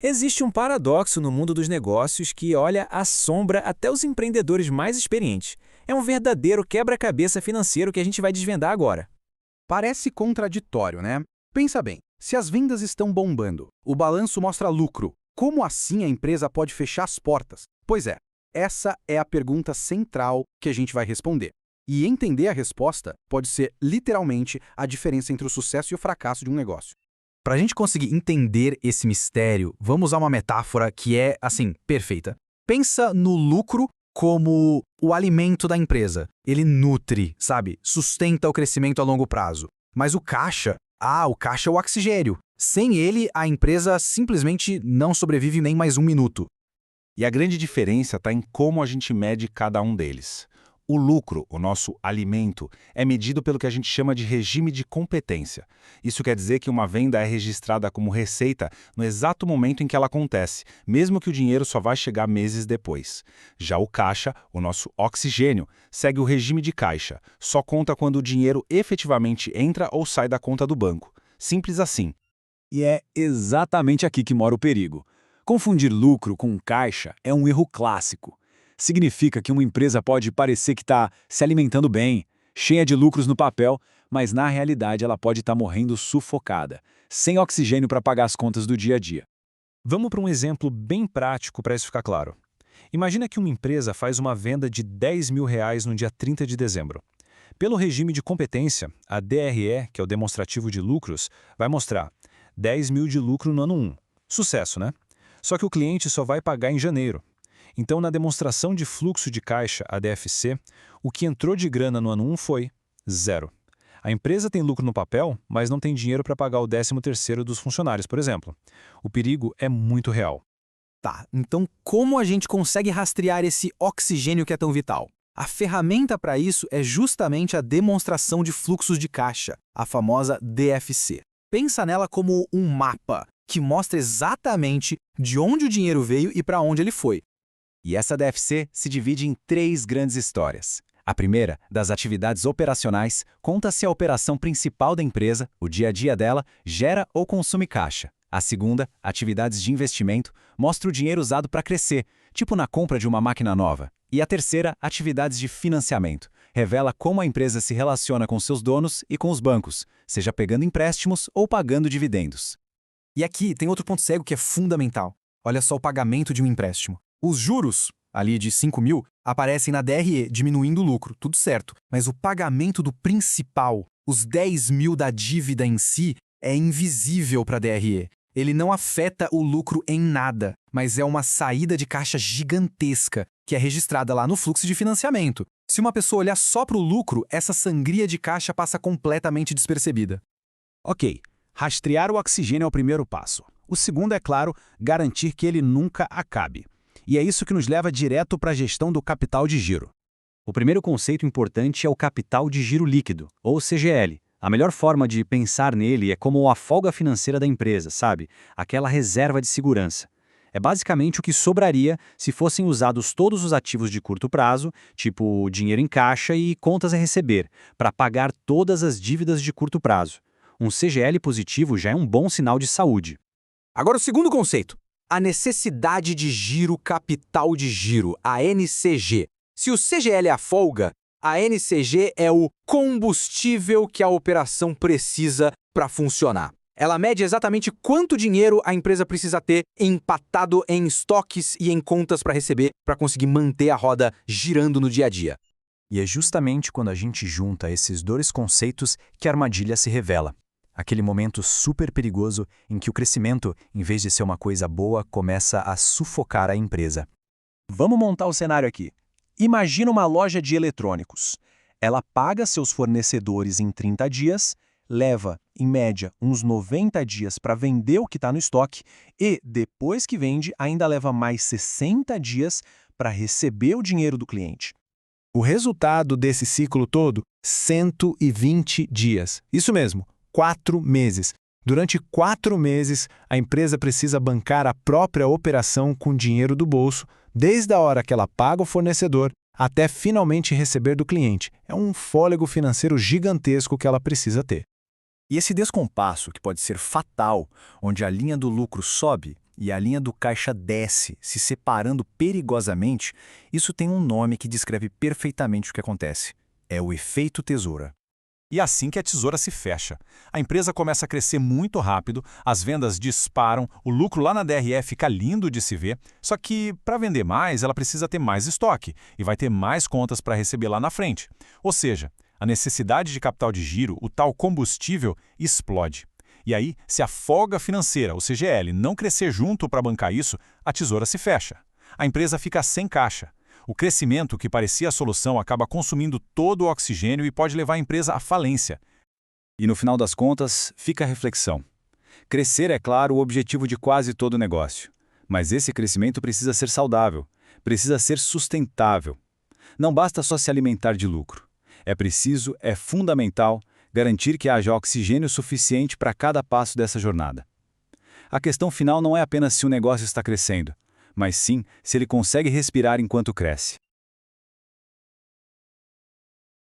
Existe um paradoxo no mundo dos negócios que, olha, assombra até os empreendedores mais experientes. É um verdadeiro quebra-cabeça financeiro que a gente vai desvendar agora. Parece contraditório, né? Pensa bem, se as vendas estão bombando, o balanço mostra lucro, como assim a empresa pode fechar as portas? Pois é, essa é a pergunta central que a gente vai responder. E entender a resposta pode ser literalmente a diferença entre o sucesso e o fracasso de um negócio. Para a gente conseguir entender esse mistério, vamos usar uma metáfora que é, assim, perfeita. Pensa no lucro como o alimento da empresa. Ele nutre, sabe? Sustenta o crescimento a longo prazo. Mas o caixa é o oxigênio. Sem ele, a empresa simplesmente não sobrevive nem mais um minuto. E a grande diferença está em como a gente mede cada um deles. O lucro, o nosso alimento, é medido pelo que a gente chama de regime de competência. Isso quer dizer que uma venda é registrada como receita no exato momento em que ela acontece, mesmo que o dinheiro só vai chegar meses depois. Já o caixa, o nosso oxigênio, segue o regime de caixa. Só conta quando o dinheiro efetivamente entra ou sai da conta do banco. Simples assim. E é exatamente aqui que mora o perigo. Confundir lucro com caixa é um erro clássico. Significa que uma empresa pode parecer que está se alimentando bem, cheia de lucros no papel, mas na realidade ela pode estar morrendo sufocada, sem oxigênio para pagar as contas do dia a dia. Vamos para um exemplo bem prático para isso ficar claro. Imagina que uma empresa faz uma venda de R$ 10.000 no dia 30 de dezembro. Pelo regime de competência, a DRE, que é o demonstrativo de lucros, vai mostrar 10 mil de lucro no ano 1. Sucesso, né? Só que o cliente só vai pagar em janeiro. Então, na demonstração de fluxo de caixa, a DFC, o que entrou de grana no ano 1 foi 0. A empresa tem lucro no papel, mas não tem dinheiro para pagar o 13º dos funcionários, por exemplo. O perigo é muito real. Tá, então como a gente consegue rastrear esse oxigênio que é tão vital? A ferramenta para isso é justamente a demonstração de fluxos de caixa, a famosa DFC. Pensa nela como um mapa que mostra exatamente de onde o dinheiro veio e para onde ele foi. E essa DFC se divide em 3 grandes histórias. A primeira, das atividades operacionais, conta se a operação principal da empresa, o dia a dia dela, gera ou consome caixa. A segunda, atividades de investimento, mostra o dinheiro usado para crescer, tipo na compra de uma máquina nova. E a terceira, atividades de financiamento, revela como a empresa se relaciona com seus donos e com os bancos, seja pegando empréstimos ou pagando dividendos. E aqui tem outro ponto cego que é fundamental. Olha só o pagamento de um empréstimo. Os juros, ali de 5 mil, aparecem na DRE, diminuindo o lucro, tudo certo. Mas o pagamento do principal, os 10 mil da dívida em si, é invisível para a DRE. Ele não afeta o lucro em nada, mas é uma saída de caixa gigantesca, que é registrada lá no fluxo de financiamento. Se uma pessoa olhar só para o lucro, essa sangria de caixa passa completamente despercebida. Ok, rastrear o oxigênio é o primeiro passo. O segundo é, claro, garantir que ele nunca acabe. E é isso que nos leva direto para a gestão do capital de giro. O primeiro conceito importante é o capital de giro líquido, ou CGL. A melhor forma de pensar nele é como a folga financeira da empresa, sabe? Aquela reserva de segurança. É basicamente o que sobraria se fossem usados todos os ativos de curto prazo, tipo dinheiro em caixa e contas a receber, para pagar todas as dívidas de curto prazo. Um CGL positivo já é um bom sinal de saúde. Agora o segundo conceito. A necessidade de giro capital de giro, a NCG. Se o CGL é a folga, a NCG é o combustível que a operação precisa para funcionar. Ela mede exatamente quanto dinheiro a empresa precisa ter empatado em estoques e em contas para receber para conseguir manter a roda girando no dia a dia. E é justamente quando a gente junta esses 2 conceitos que a armadilha se revela. Aquele momento super perigoso em que o crescimento, em vez de ser uma coisa boa, começa a sufocar a empresa. Vamos montar o cenário aqui. Imagina uma loja de eletrônicos. Ela paga seus fornecedores em 30 dias, leva, em média, uns 90 dias para vender o que está no estoque e, depois que vende, ainda leva mais 60 dias para receber o dinheiro do cliente. O resultado desse ciclo todo, 120 dias. Isso mesmo. 4 meses. Durante 4 meses, a empresa precisa bancar a própria operação com dinheiro do bolso, desde a hora que ela paga o fornecedor até finalmente receber do cliente. É um fôlego financeiro gigantesco que ela precisa ter. E esse descompasso, que pode ser fatal, onde a linha do lucro sobe e a linha do caixa desce, se separando perigosamente, isso tem um nome que descreve perfeitamente o que acontece. É o efeito tesoura. E é assim que a tesoura se fecha. A empresa começa a crescer muito rápido, as vendas disparam, o lucro lá na DRE fica lindo de se ver, só que para vender mais, ela precisa ter mais estoque e vai ter mais contas para receber lá na frente. Ou seja, a necessidade de capital de giro, o tal combustível, explode. E aí, se a folga financeira, o CGL, não crescer junto para bancar isso, a tesoura se fecha. A empresa fica sem caixa. O crescimento que parecia a solução acaba consumindo todo o oxigênio e pode levar a empresa à falência. E no final das contas, fica a reflexão. Crescer é, claro, o objetivo de quase todo negócio. Mas esse crescimento precisa ser saudável, precisa ser sustentável. Não basta só se alimentar de lucro. É fundamental, garantir que haja oxigênio suficiente para cada passo dessa jornada. A questão final não é apenas se o negócio está crescendo, mas sim se ele consegue respirar enquanto cresce.